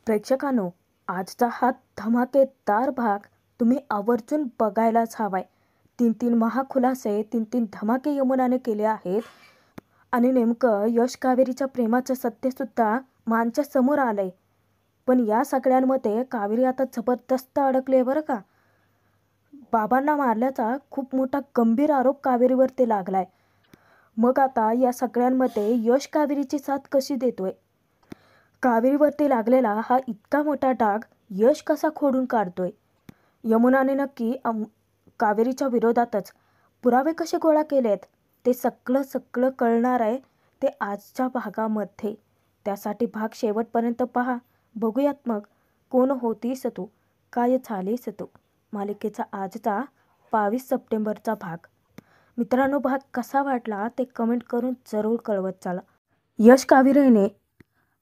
प्रेक्षकांनो, आजचा हा धमाकेदार भाग तुम्ही आवर्जून बघायलाच हवाय. 3 महाखुलासे, 3 धमाके यमुनाने केले आहेत आणि नेमकं यश कावेरीच्या प्रेमाचं सत्यसुद्धा मानच्या समोर आलंय. पण या सगळ्यांमध्ये कावेरी आता जबरदस्त अडकले बरं का. बाबांना मारल्याचा खूप मोठा गंभीर आरोप कावेरीवरती लागलाय. मग आता या सगळ्यांमध्ये यश कावेरीची साथ कशी देतोय? कावेरीवरती लागलेला हा इतका मोठा डाग यश कसा खोडून काढतोय? यमुनाने नक्की कावेरीच्या विरोधातच पुरावे कसे गोळा केलेत? ते सगळं कळणार आहे ते आजच्या भागामध्ये. त्यासाठी भाग शेवटपर्यंत पहा. बघूयात मग कोण होतीस तू, काय झालीस तू, मालिकेचा आजचा 22 सप्टेंबरचा भाग. मित्रांनो, भाग कसा वाटला ते कमेंट करून जरूर कळवत चला. यश कावेरीने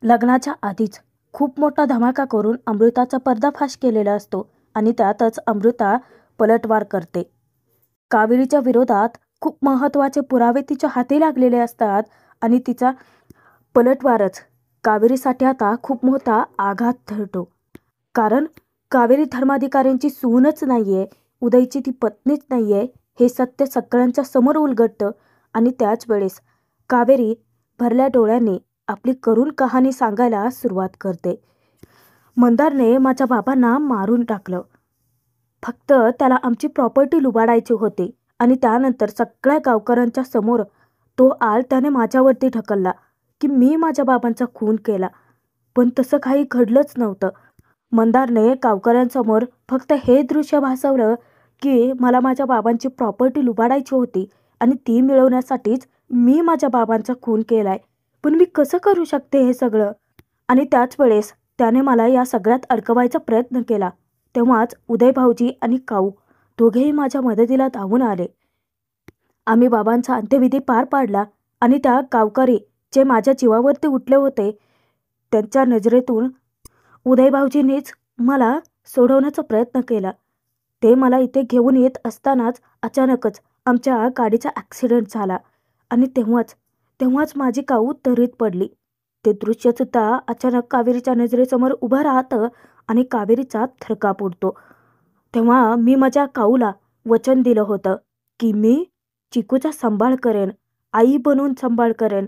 लग्नाच्या आधीच खूप मोठा धमाका करून अमृताचा पर्दाफाश केलेला असतो आणि त्यातच अमृता पलटवार करते. कावेरीच्या विरोधात खूप महत्त्वाचे पुरावे तिच्या हाती लागलेले असतात आणि तिचा पलटवारच कावेरीसाठी आता खूप मोठा आघात ठरतो. कारण कावेरी धर्माधिकाऱ्यांची सूनच नाहीये, उदयची ती पत्नीच नाहीये, हे सत्य सगळ्यांच्या समोर उलगडतं. आणि त्याच वेळेस कावेरी भरल्या डोळ्यांनी आपली करुण कहाणी सांगायला सुरुवात करते. मंदारने माझ्या बाबांना मारून टाकलं. फक्त त्याला आमची प्रॉपर्टी लुबाडायची होती आणि त्यानंतर सगळ्या गावकऱ्यांच्या समोर तो आळ त्याने माझ्यावरती ढकलला की मी माझ्या बाबांचा खून केला. पण तसं काही घडलंच नव्हतं. मंदारने गावकऱ्यांसमोर फक्त हे दृश्य भासवलं की मला माझ्या बाबांची प्रॉपर्टी लुबाडायची होती आणि ती मिळवण्यासाठीच मी माझ्या बाबांचा खून केलाय. पण मी कसं करू शकते हे सगळं? आणि त्याच वेळेस त्याने मला या सगळ्यात अडकवायचा प्रयत्न केला. तेव्हाच उदय भाऊजी आणि काऊ दोघेही माझ्या मदतीला धावून आले. आम्ही बाबांचा अंत्यविधी पार पाडला आणि त्या गावकरी जे माझ्या जीवावरती उठले होते त्यांच्या नजरेतून उदय भाऊजींनीच मला सोडवण्याचा प्रयत्न केला. ते मला इथे घेऊन येत असतानाच अचानकच आमच्या गाडीचा ॲक्सिडेंट झाला आणि तेव्हाच माझी काऊ तरीत पडली. ते दृश्यसुद्धा अचानक कावेरीच्या नजरेसमोर उभं राहतं आणि कावेरीचा थरकाप उडतो. तेव्हा मी माझ्या काऊला वचन दिलं होतं की मी चिकूचा सांभाळ करेन, आई बनवून सांभाळ करेन.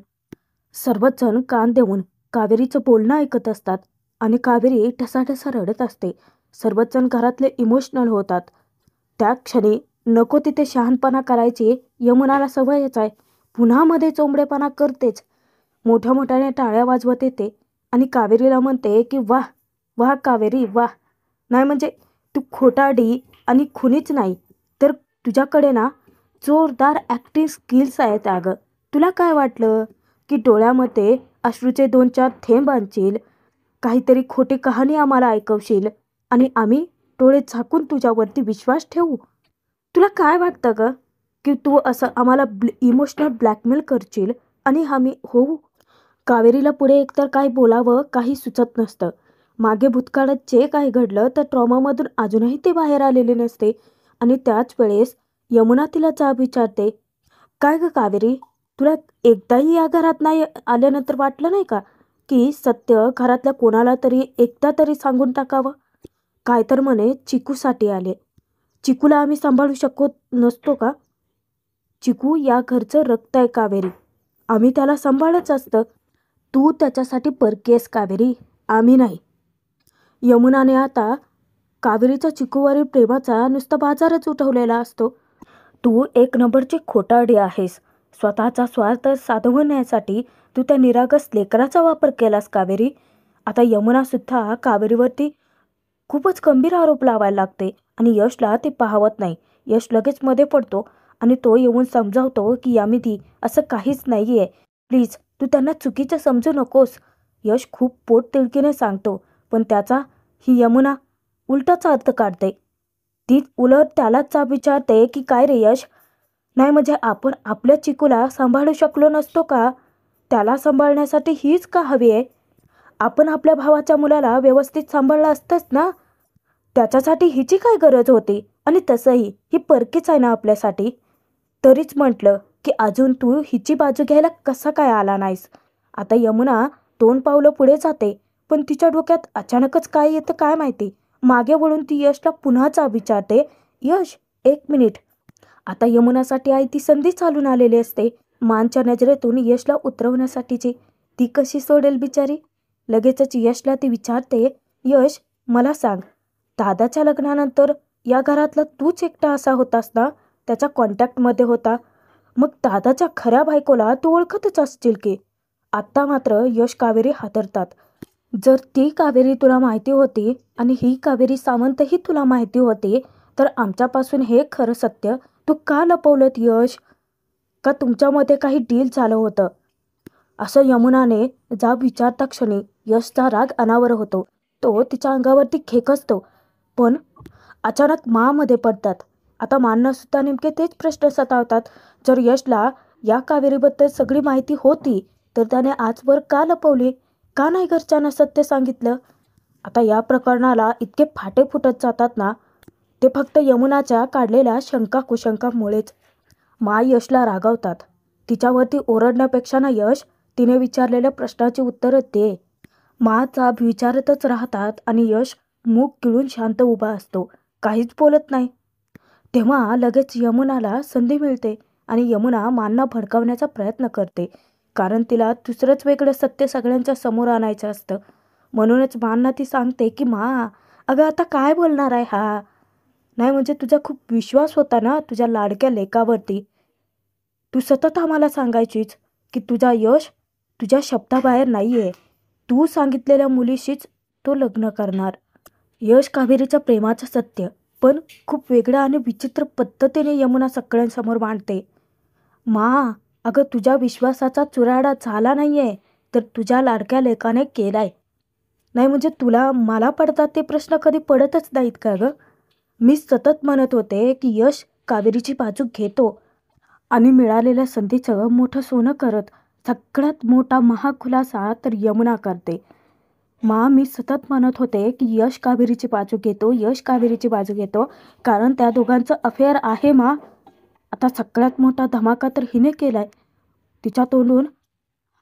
सर्वच जण कान देऊन कावेरीचं बोलणं ऐकत असतात आणि कावेरी ठसाठसा रडत असते. सर्वच जण घरातले इमोशनल होतात. त्या क्षणी नको तिथे शहाणपणा करायची यमुनाला सवयच आहे. पुन्हा मध्ये चोंबडेपणा करतेच. मोठ्याने टाळ्या वाजवत येते आणि कावेरीला म्हणते की वाह वाह कावेरी वाह. नाही म्हणजे तू खोटारडी आणि खुनीच नाही तर तुझ्याकडे ना जोरदार ॲक्टिंग स्किल्स आहेत अगं. तुला काय वाटलं की डोळ्यामध्ये अश्रूचे 2-4 थेंब आणशील, काहीतरी खोटी कहाणी आम्हाला ऐकवशील आणि आम्ही डोळे झाकून तुझ्यावरती विश्वास ठेवू? तुला काय वाटतं ग की तू असं आम्हाला इमोशनल ब्लॅकमेल करशील आणि आम्ही होऊ? कावेरीला पुढे एकतर काय बोलावं काही सुचत नसतं. मागे भूतकाळात जे काही घडलं त्या ट्रॉमामधून अजूनही ते बाहेर आलेले नसते. आणि त्याच वेळेस यमुना तिला जाब विचारते, काय ग कावेरी, तुला एकदाही या घरात नाही आल्यानंतर वाटलं नाही का की सत्य घरातल्या कोणाला तरी एकदा तरी सांगून टाकावं? काय तर म्हणे चिकूसाठी आले. चिकूला आम्ही सांभाळू शकत नसतो का? चिकू या घरचं रक्त आहे कावेरी, आम्ही त्याला सांभाळच असतं. तू त्याच्यासाठी परकेस कावेरी, आम्ही नाही. यमुनाने आता कावेरीचा चिकूवरील प्रेमाचा नुसता बाजारच उठवलेला असतो. तू एक नंबरची खोटारडी आहेस. स्वतःचा स्वार्थ साधवण्यासाठी तू त्या निरागस लेकराचा वापर केलास कावेरी. आता यमुनासुद्धा कावेरीवरती खूपच गंभीर आरोप लावायला लागते आणि यशला ते पाहवत नाही. यश लगेच मध्ये पडतो आणि तो येऊन समजावतो की यामिती असं काहीच नाही आहे, प्लीज तू त्यांना चुकीचं समजू नकोस. यश खूप पोटतिडकीने सांगतो पण त्याचा ही यमुना उलटाचा अर्थ काढते. ती उलट त्यालाच जाब विचारते की काय रे यश, नाही म्हणजे आपण आपल्या चिकूला सांभाळू शकलो नसतो का? त्याला सांभाळण्यासाठी हीच का हवी आहे? आपण आपल्या भावाच्या मुलाला व्यवस्थित सांभाळलं असतंच ना. त्याच्यासाठी हिची काय गरज होती? आणि तसंही ही परकीच आहे ना आपल्यासाठी. तरीच म्हटलं की अजून तू हिची बाजू घ्यायला कसा काय आला नाहीस? आता यमुना 2 पावलं पुढे जाते पण तिच्या डोक्यात अचानकच काय येतं काय माहिती. मागे वळून ती यशला पुन्हा विचारते, यश 1 मिनिट. आता यमुनासाठी आई ती संधी चालून आलेली असते. मानच्या नजरेतून यशला उतरवण्यासाठीची. ती कशी सोडेल बिचारी. लगेचच यशला ती विचारते, यश मला सांग, दादाच्या लग्नानंतर या घरातला तूच एकटा असा होतास ना, त्याच्या कॉन्टॅक्टमध्ये होता. मग दादाच्या खऱ्या बायकोला तू ओळखतच असशील की. आत्ता मात्र यश कावेरी हादरतात. जर ती कावेरी तुला माहिती होती आणि ही कावेरी सावंतही तुला माहिती होती तर आमच्यापासून हे खरं सत्य तू का लपवलंत यश? का तुमच्यामध्ये काही डील झालं होतं? असं यमुनाने जाब विचारता क्षणी यशचा राग अनावर होतो. तो तिच्या अंगावरती खेकसतो. पण अचानक मध्ये पडतात. आता मांना सुद्धा नेमके तेच प्रश्न सतावतात. जर यशला या कावेरीबद्दल सगळी माहिती होती तर त्याने आजवर का लपवली? का नाही घरच्यांना सत्य सांगितलं? आता या प्रकरणाला इतके फाटे फुटत जातात ना, ते फक्त यमुनाच्या काढलेल्या शंका कुशंकामुळेच. यशला रागावतात. तिच्यावरती ओरडण्यापेक्षा ना यश, तिने विचारलेल्या प्रश्नाची उत्तरं दे. जाब विचारतच राहतात आणि यश मूग गिळून शांत उभा असतो, काहीच बोलत नाही. तेव्हा लगेच यमुनाला संधी मिळते आणि यमुना मांना भडकावण्याचा प्रयत्न करते. कारण तिला दुसरंच वेगळं सत्य सगळ्यांच्या समोर आणायचं असतं. म्हणूनच मांना ती सांगते की अगं आता काय बोलणार आहे हा? नाही म्हणजे तुझा खूप विश्वास होता ना तुझ्या लाडक्या लेकावरती. तू सतत आम्हाला सांगायचीच की तुझा यश तुझ्या शब्दाबाहेर नाही आहे. तू सांगितलेल्या मुलीशीच तो लग्न करणार. यश कावेरीच्या प्रेमाचं सत्य पण खूप वेगळ्या आणि विचित्र पद्धतीने यमुना सगळ्यांसमोर मांडते. अगं तुझ्या विश्वासाचा चुराडा झाला नाही आहे तर तुझ्या लाडक्या लेकाने केलाय. नाही म्हणजे तुला मला पडतात ते प्रश्न कधी पडतच नाहीत का गं? मी सतत म्हणत होते की यश कावेरीची बाजू घेतो आणि मिळालेल्या संधीचं मोठं सोनं करत सगळ्यात मोठा महाखुलासा तर यमुना करते. मी सतत म्हणत होते की यश कावेरीची बाजू घेतो कारण त्या दोघांचं अफेअर आहे. आता सगळ्यात मोठा धमाका तर हिने केलाय. तिच्या तोंडून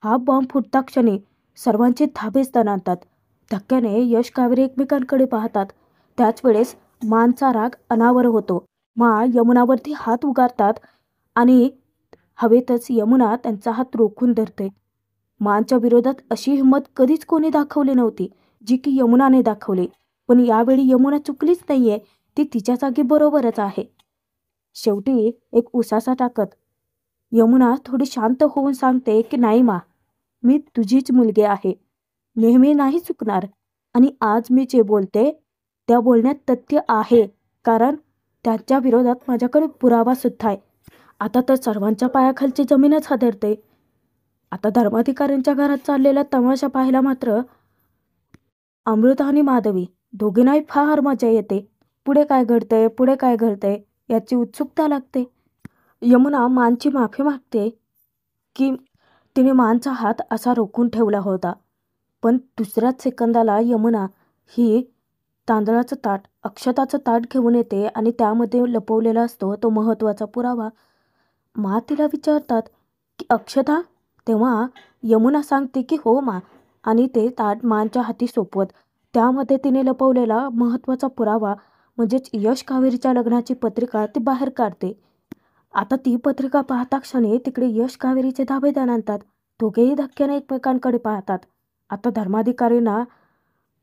हा बॉम्ब फुटता क्षणी सर्वांचे धाबेच दणाणतात. धक्क्याने यश कावेरी एकमेकांकडे पाहतात. त्याच वेळेस मानचा राग अनावर होतो. यमुनावरती हात उगारतात आणि हवेतच यमुना त्यांचा हात रोखून धरते. मानच्या विरोधात अशी हिंमत कधीच कोणी दाखवली नव्हती जी की यमुनाने दाखवली. पण यावेळी यमुना चुकलीच नाहीये. ती तिच्या जागी बरोबरच आहे. शेवटी एक उसासा टाकत यमुना थोडी शांत होऊन सांगते की नाही मी तुझीच मुलगी आहे. नेहमी नाही चुकणार. आणि आज मी जे बोलते त्या बोलण्यात तथ्य आहे कारण त्यांच्या विरोधात माझ्याकडे पुरावा सुद्धा आहे. आता तर सर्वांच्या पायाखालची जमीनच हादरते. आता धर्माधिकाऱ्यांच्या घरात चाललेला तमाशा पाहायला मात्र अमृता आणि माधवी दोघींनाही फार मजा येते. पुढे काय घडतंय याची उत्सुकता लागते. यमुना मानची माफी मागते की तिने मानचा हात असा रोखून ठेवला होता. पण दुसऱ्याच सेकंदाला यमुना ही तांदळाचं ताट, अक्षताचं ताट घेऊन येते आणि त्यामध्ये लपवलेला असतो तो महत्त्वाचा पुरावा. तिला विचारतात की अक्षता? तेव्हा यमुना सांगते की हो आणि ते ताट मानच्या हाती सोपवत त्यामध्ये तिने लपवलेला महत्त्वाचा पुरावा म्हणजेच यश कावेरीच्या लग्नाची पत्रिका ती बाहेर काढते. आता ती पत्रिका पाहता क्षणी तिकडे यश कावेरीचे धाबे दणाणतात. दोघेही धक्क्याने एकमेकांकडे पाहतात. आता धर्माधिकारींना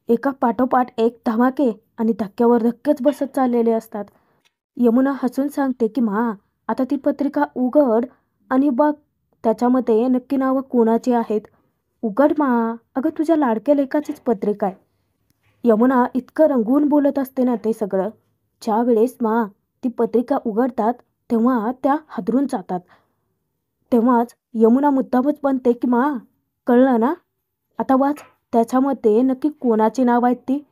एका पाठोपाठ एक धमाके आणि धक्क्यावर धक्केच बसत चाललेले असतात. यमुना हसून सांगते की आता ती पत्रिका उघड आणि बघ त्याच्यामध्ये नक्की नावं कोणाची आहेत. उघड अगं तुझ्या लाडक्या लेकाचीच पत्रिका आहे. यमुना इतकं रंगवून बोलत असते ना ते सगळं. ज्या वेळेस ती पत्रिका उघडतात तेव्हा त्या हादरून जातात. तेव्हाच यमुना मुद्दामच बनते की कळलं ना, आता वाच त्याच्यामध्ये नक्की कोणाची नाव आहेत ती.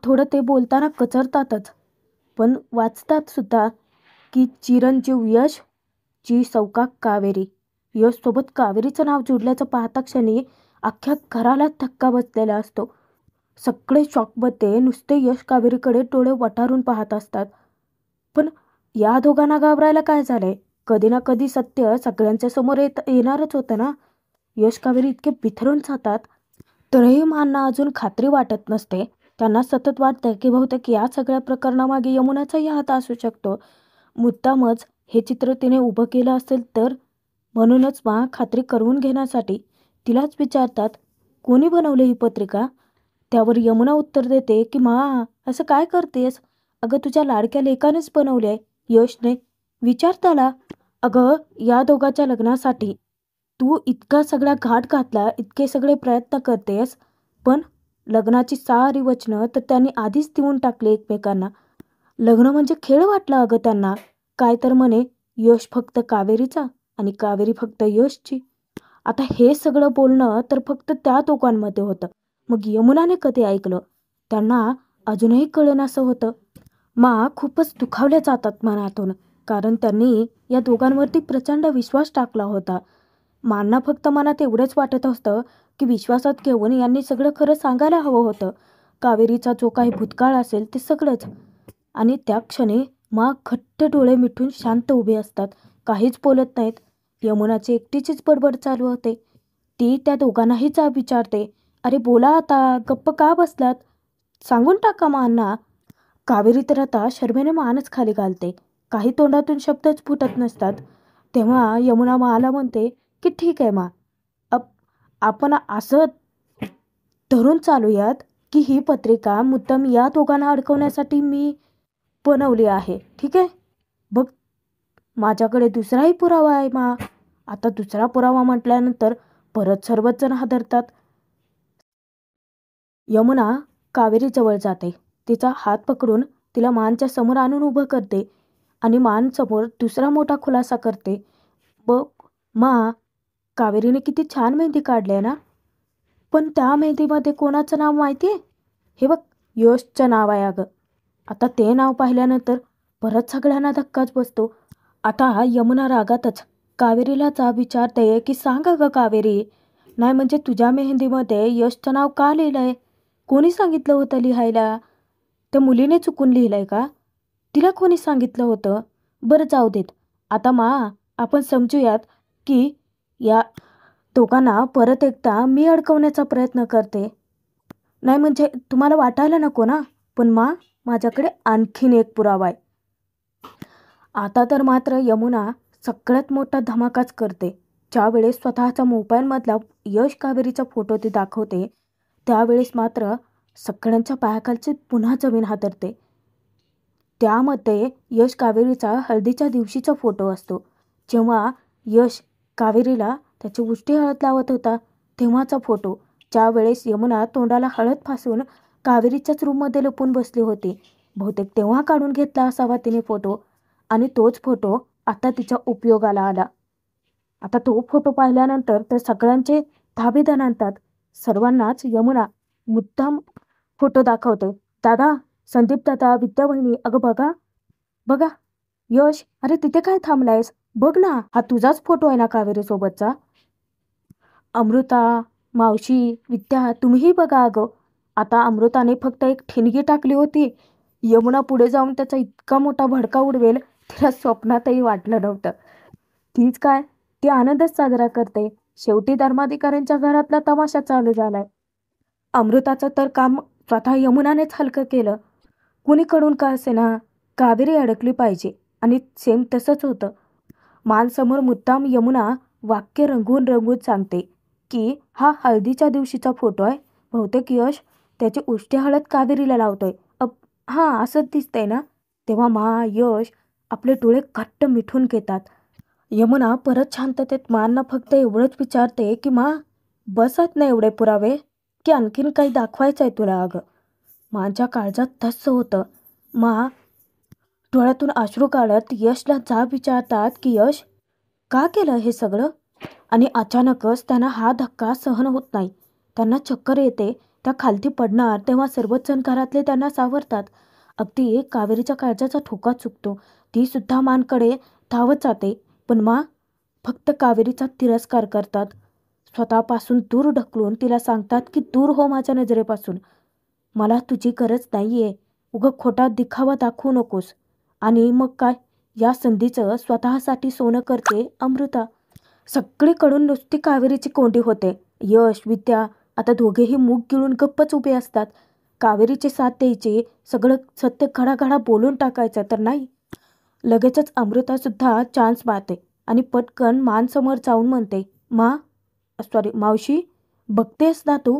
थोडं ते बोलताना कचरतातच पण वाचतात सुद्धा की चिरंजीव यश ची सौका कावेरी. यश सोबत कावेरीचं नाव जोडल्याचं पाहता क्षणी अख्ख्या घराला धक्का बसलेला असतो. सगळे शॉकमध्ये नुसते यश कावेरीकडे डोळे वटारून पाहत असतात. पण या दोघांना घाबरायला काय झालंय? कधी ना कधी सत्य सगळ्यांच्या समोर येणारच होतं ना. यश कावेरी इतके बिथरून जातात तरीही मांना अजून खात्री वाटत नसते. त्यांना सतत वाटतं की बहुतेक या सगळ्या प्रकरणामागे यमुनाचाही हात असू शकतो. मुद्दामच हे चित्र तिने उभं केलं असेल तर. म्हणूनच मा खात्री करून घेण्यासाठी तिलाच विचारतात, कोणी बनवली ही पत्रिका? त्यावर यमुना उत्तर देते की मा, असं काय करतेस? अगं तुझ्या लाडक्या लेकानेच बनवली आहे, यशने. विचार त्याला. अगं या दोघांच्या लग्नासाठी तू इतका सगळा घाट घातला, इतके सगळे प्रयत्न करतेस, पण लग्नाची सारी वचनं तर त्यांनी आधीच देऊन टाकली एकमेकांना. लग्न म्हणजे खेळ वाटला अगं त्यांना. काय तर म्हणे, यश फक्त कावेरीचा आणि कावेरी फक्त यशची. आता हे सगळं बोलणं तर फक्त त्या दोघांमध्ये होतं. मग यमुनाने कधी ऐकलं? त्यांना अजूनही कळेनासं होतं. मा खूपच दुखावल्या जातात मनातून, कारण त्यांनी या दोघांवरती प्रचंड विश्वास टाकला होता. मांना फक्त मनात एवढंच वाटत असतं की विश्वासात घेऊन यांनी सगळं खरं सांगायला हवं होतं. कावेरीचा जो काही भूतकाळ असेल ते सगळंच. आणि त्या क्षणी मा घट्ट डोळे मिटून शांत उभे असतात, काहीच बोलत नाहीत. यमुनाची एकटीचीच बडबड चालू होते. ती त्या दोघांनाही जाब विचारते, अरे बोला आता, गप्प का बसलात? सांगून टाका मांना. कावेरी तर आता शर्मेने मानच खाली घालते. काही तोंडातून शब्दच फुटत नसतात. तेव्हा यमुना माला म्हणते की ठीक आहे मा, आपण असं धरून चालूयात की ही पत्रिका मुद्दाम या दोघांना अडकवण्यासाठी मी बनवली आहे. ठीक आहे, बघ माझ्याकडे दुसराही पुरावा आहे मा. आता दुसरा पुरावा म्हटल्यानंतर परत सर्वच जण हादरतात. यमुना कावेरीजवळ जाते. तिचा हात पकडून तिला मानच्या समोर आणून उभं करते आणि मान समोर दुसरा मोठा खुलासा करते. बघ मा, कावेरीने किती छान मेहंदी काढली आहे ना, पण त्या मेहंदीमध्ये कोणाचं नाव माहिती आहे? हे बघ, यशचं नाव आहे अगं. आता ते नाव पाहिल्यानंतर परत सगळ्यांना धक्काच बसतो. आता यमुना रागातच कावेरीला जाब विचारते की सांग अगं कावेरी, नाही म्हणजे तुझ्या मेहंदीमध्ये यशचं नाव का लिहिलंय? कोणी सांगितलं होतं लिहायला? त्या मुलीने चुकून लिहिलंय का? तिला कोणी सांगितलं होतं? बरं जाऊ देत. आता मा, आपण समजूयात की या दोघांना परत एकदा मी अडकवण्याचा प्रयत्न करते. नाही म्हणजे तुम्हाला वाटायला नको ना, पण मा, माझ्याकडे आणखीन एक पुरावा आहे. आता तर मात्र यमुना सगळ्यात मोठा धमाकाच करते. ज्यावेळेस स्वतःचा मोबाईलमधला यश कावेरीचा फोटो ती दाखवते, त्यावेळेस मात्र सगळ्यांच्या पायाखालची पुन्हा जमीन हादरते. त्यामध्ये यश कावेरीचा हळदीच्या दिवशीचा फोटो असतो, जेव्हा यश कावेरीला त्याची उष्टी हळद लावत होता तेव्हाचा फोटो. ज्यावेळेस यमुना तोंडाला हळद फासून कावेरीच्याच रूममध्ये लपून बसली होती. बहुतेक तेव्हा काढून घेतला असावा तिने फोटो, आणि तोच फोटो आता तिच्या उपयोगाला आला. आता तो फोटो पाहिल्यानंतर तर सगळ्यांचे धाबेदन आणतात. सर्वांनाच यमुना मुद्दाम फोटो दाखवते. दादा, संदीप दादा, विद्या वहिनी, अगं बघा बघा, यश, अरे तिथे काय थांबलायस? बघ ना, हा तुझाच फोटो आहे ना कावेरी सोबतचा. अमृता, मावशी, विद्या, तुम्हीही बघा अगं. आता अमृताने फक्त एक ठिणगी टाकली होती. यमुना पुढे जाऊन त्याचा इतका मोठा भडका उडवेल तिला स्वप्नातही वाटलं नव्हतं. तीच काय, ती आनंदच साजरा करते. शेवटी धर्माधिकाऱ्यांच्या घरातला तमाशा चालू झालाय. अमृताचं तर काम स्वतः यमुनानेच हलकं केलं. कुणीकडून का असेना, कावेरी अडकली पाहिजे. आणि सेम तसंच होतं. मानसमोर मुद्दाम यमुना वाक्य रंगवून रंगवून सांगते की हा हळदीच्या दिवशीचा फोटो आहे. बहुतेक यश त्याची उष्टी हळद कावेरीला लावतोय. हां, असंच दिसतंय ना. तेव्हा यश आपले डोळे घट्ट मिठून घेतात. यमुना परत शांततेत मांना फक्त एवढंच विचारते की बसत ना एवढे पुरावे, की आणखीन काही दाखवायचं आहे तुला अगं? माझ्या काळजात धस्स होतं. डोळ्यातून अश्रू काढत यशला जाब विचारतात की यश, का केलं हे सगळं? आणि अचानकच त्यांना हा धक्का सहन होत नाही. त्यांना चक्कर येते. त्या खालती पडणार तेव्हा सर्वच जण घरातले त्यांना सावरतात. अगदी कावेरीच्या काळजाचा ठोका चुकतो. ती सुद्धा मानकडे धावत जाते, पण फक्त कावेरीचा तिरस्कार करतात. स्वतःपासून दूर ढकलून तिला सांगतात की दूर हो माझ्या नजरेपासून. मला तुझी गरज नाहीये. उगं खोटा दिखावा दाखवू नकोस. आणि मग काय, या संधीचं स्वतःसाठी सोनं करते अमृता. सगळीकडून नुसती कावेरीची कोंडी होते. यश, विद्या आता दोघेही मूग गिळून गप्पच उभे असतात. कावेरीचे साथ द्यायचे, सगळं सत्य खडाखडा बोलून टाकायचं तर नाही. लगेचच अमृतासुद्धा चान्स मारते आणि पटकन मानसमोर जाऊन म्हणते, मावशी, बघतेस ना तू,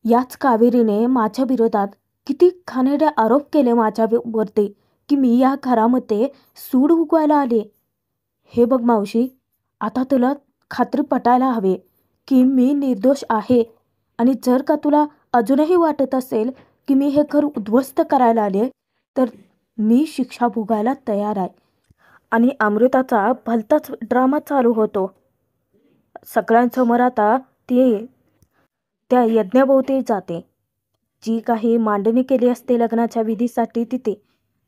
याच कावेरीने माझ्या विरोधात किती घाणेरडे आरोप केले माझ्यावरती की मी या घरामध्ये सूड उगवायला आले. हे बघ मावशी, आता तुला खात्री पटायला हवे की मी निर्दोष आहे. आणि जर का तुला अजूनही वाटत असेल की मी हे घर उद्ध्वस्त करायला आले, तर मी शिक्षा भोगायला तयार आहे. आणि अमृताचा भलताच ड्रामा चालू होतो. सगळ्यांसमोर आता ती त्या यज्ञाभोवती जाते, जी काही मांडणी केली असते लग्नाच्या विधीसाठी तिथे,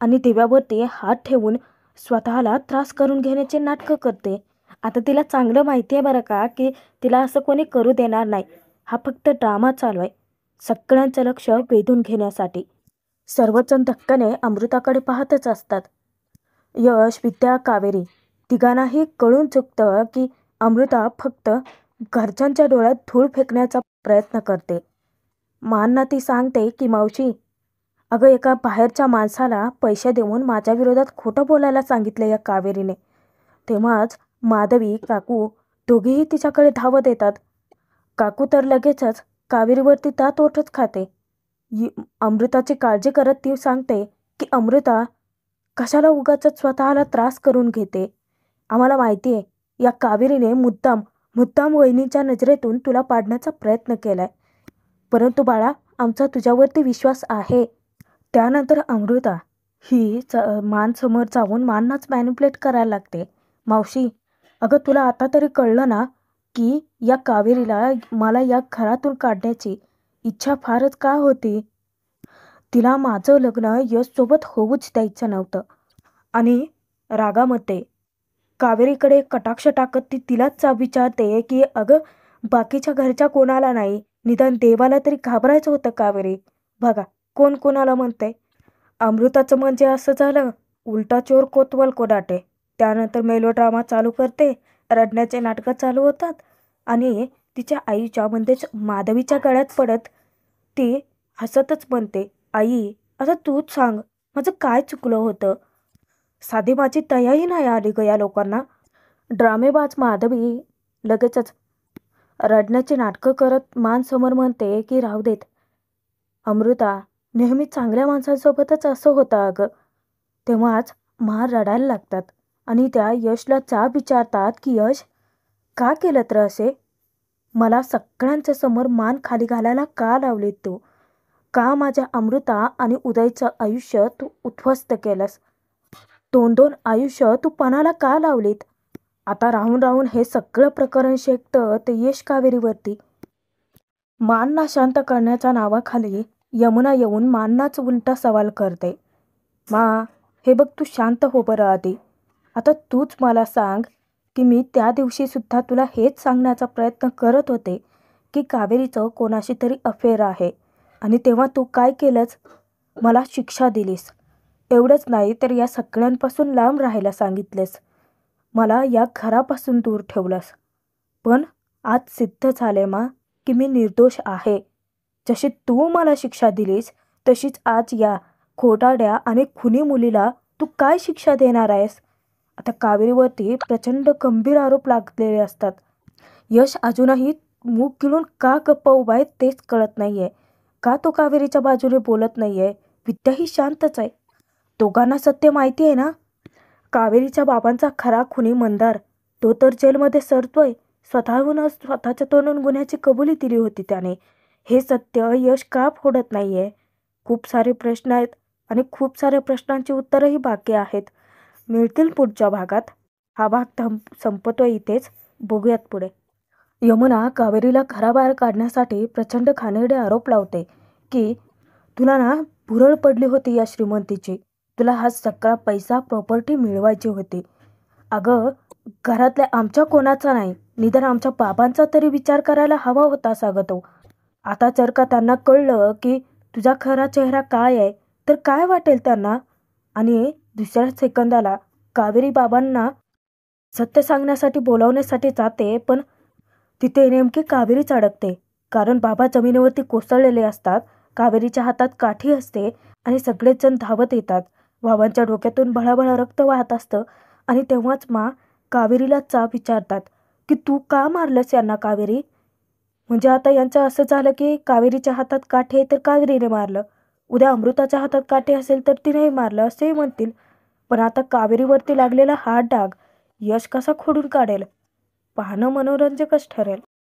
आणि दिव्यावरती हात ठेवून स्वतःला त्रास करून घेण्याचे नाटकं करते. आता तिला चांगलं माहिती आहे बरं का की तिला असं कोणी करू देणार नाही. हा फक्त ड्रामा चालू आहे, सगळ्यांचं लक्ष वेधून घेण्यासाठी. सर्वजण धक्काने अमृताकडे पाहतच असतात. यश, विद्या, कावेरी तिघांनाही कळून चुकतं की अमृता फक्त घरच्यांच्या डोळ्यात धूळ फेकण्याचा प्रयत्न करते. मानना ती सांगते की मावशी, अगं एका बाहेरच्या माणसाला पैसे देऊन माझ्या विरोधात खोटं बोलायला सांगितलं या कावेरीने. तेव्हाच माधवी, काकू दोघेही तिच्याकडे धावत येतात. काकू तर लगेचच कावेरीवरती दात ओठच खाते. अमृताची काळजी करत ती सांगते की अमृता, कशाला उगाचच स्वतःला त्रास करून घेते. आम्हाला माहिती आहे या कावेरीने मुद्दाम वहिनीच्या नजरेतून तुला पाडण्याचा प्रयत्न केलाय. परंतु बाळा, आमचा तुझ्यावरती विश्वास आहे. त्यानंतर अमृता ही मानसमोर जाऊन माननाच मॅनिपुलेट करायला लागते. मावशी, अगं तुला आता तरी कळलं ना की या कावेरीला मला या घरातून काढण्याची इच्छा फारच का होती. तिला माझं लग्न यशसोबत होऊच द्यायचं नव्हतं. आणि रागामध्ये कावेरीकडे कटाक्ष टाकत ती तिलाच विचारते की अगं, बाकीच्या घरच्या कोणाला नाही, निदान देवाला तरी घाबरायचं होतं कावेरी. बघा कोण कोणाला म्हणते. अमृताचं म्हणजे असं झालं, उलटा चोर कोतवाल कोडाटे. त्यानंतर मेलोड्रामा चालू करते, रडण्याचे नाटकं चालू होतात आणि तिच्या आईच्या म्हणजेच माधवीच्या गळ्यात पडत ती हसतच म्हणते, आई, आता तूच सांग माझं काय चुकलं होतं. साधी माझी दयाही नाही आली ग या लोकांना. ड्रामेबाज माधवी लगेचच रडण्याची नाटकं करत मानसमोर म्हणते की राहू देत अमृता, नेहमी चांगल्या माणसांसोबतच असं होतं अगं. तेव्हाच मान रडायला लागतात आणि त्या यशला जाब विचारतात की यश, का केलं तर असे? मला सगळ्यांच्या समोर मान खाली घालायला का लावलीत तू? का माझ्या अमृता आणि उदयचं आयुष्य तू उद्ध्वस्त केलंस? 2-2 आयुष्य तू पणाला का लावलीत? आता राहून राहून हे सगळं प्रकरण शेकतं ते यश कावेरीवरती. मानना शांत करण्याच्या नावाखाली यमुना येऊन माननाच उलटा सवाल करते. हे बघ, तू शांत हो बरं आधी. आता तूच मला सांग की मी त्या दिवशी सुद्धा तुला हेच सांगण्याचा प्रयत्न करत होते की कावेरीचं कोणाशी तरी अफेअर आहे, आणि तेव्हा तू काय केलंस? मला शिक्षा दिलीस. एवढंच नाही तर या सगळ्यांपासून लांब राहायला सांगितलेस. मला या घरापासून दूर ठेवलंस. पण आज सिद्ध झाले की मी निर्दोष आहे. जशी तू मला शिक्षा दिलीस तशीच आज या खोटारड्या आणि खुनी मुलीला तू काय शिक्षा देणार आहेस? आता कावेरीवरती प्रचंड गंभीर आरोप लागलेले असतात. यश अजूनही मूग गिळून का गप्प उभा आहे तेच कळत नाहीये. का तो कावेरीच्या बाजूने बोलत नाहीये? विद्याही शांतच आहे. दोघांना सत्य माहिती आहे ना. कावेरीच्या बाबांचा खरा खुनी मंदार, तो तर जेलमध्ये सरतोय. स्वतःहूनच स्वतःच्या तोंडून गुन्ह्याची कबुली दिली होती त्याने. हे सत्य यश का फोडत नाहीये? खूप सारे प्रश्न आहेत आणि खूप साऱ्या प्रश्नांची उत्तरही बाकी आहेत. मिळतील पुढच्या भागात. हा भाग संपतोय इथेच. बघूयात पुढे. यमुना कावेरीला घराबाहेर काढण्यासाठी प्रचंड घाणेरडे आरोप लावते की तुला ना भुरळ पडली होती या श्रीमंतीची. तुला हा सगळा पैसा प्रॉपर्टी मिळवायची होती. अगं, घरातल्या आमच्या कोणाचा नाही, निदान आमच्या बाबांचा तरी विचार करायला हवा होता अगं तो. आता जर का त्यांना कळलं की तुझा खरा चेहरा काय आहे तर काय वाटेल त्यांना? आणि दुसऱ्या सेकंदाला कावेरी बाबांना सत्य सांगण्यासाठी बोलावण्यासाठी जाते, पण तिथे नेमकी कावेरीच अडकते. कारण बाबा जमिनीवरती कोसळलेले असतात, कावेरीच्या हातात काठी असते आणि सगळेच जण धावत येतात. बाबांच्या डोक्यातून भळाभळा रक्त वाहत असतं आणि तेव्हाच कावेरीला चाप विचारतात की तू का मारलंस यांना कावेरी? म्हणजे आता यांचं असं झालं की कावेरीच्या हातात काठी आहे तर कावेरीने मारलं, उद्या अमृताच्या हातात काठी असेल तर तिनेही मारलं असेही म्हणतील. पण आता कावेरीवरती लागलेला हा डाग यश कसा खोडून काढेल? पाहणं मनोरंजकच ठरेल.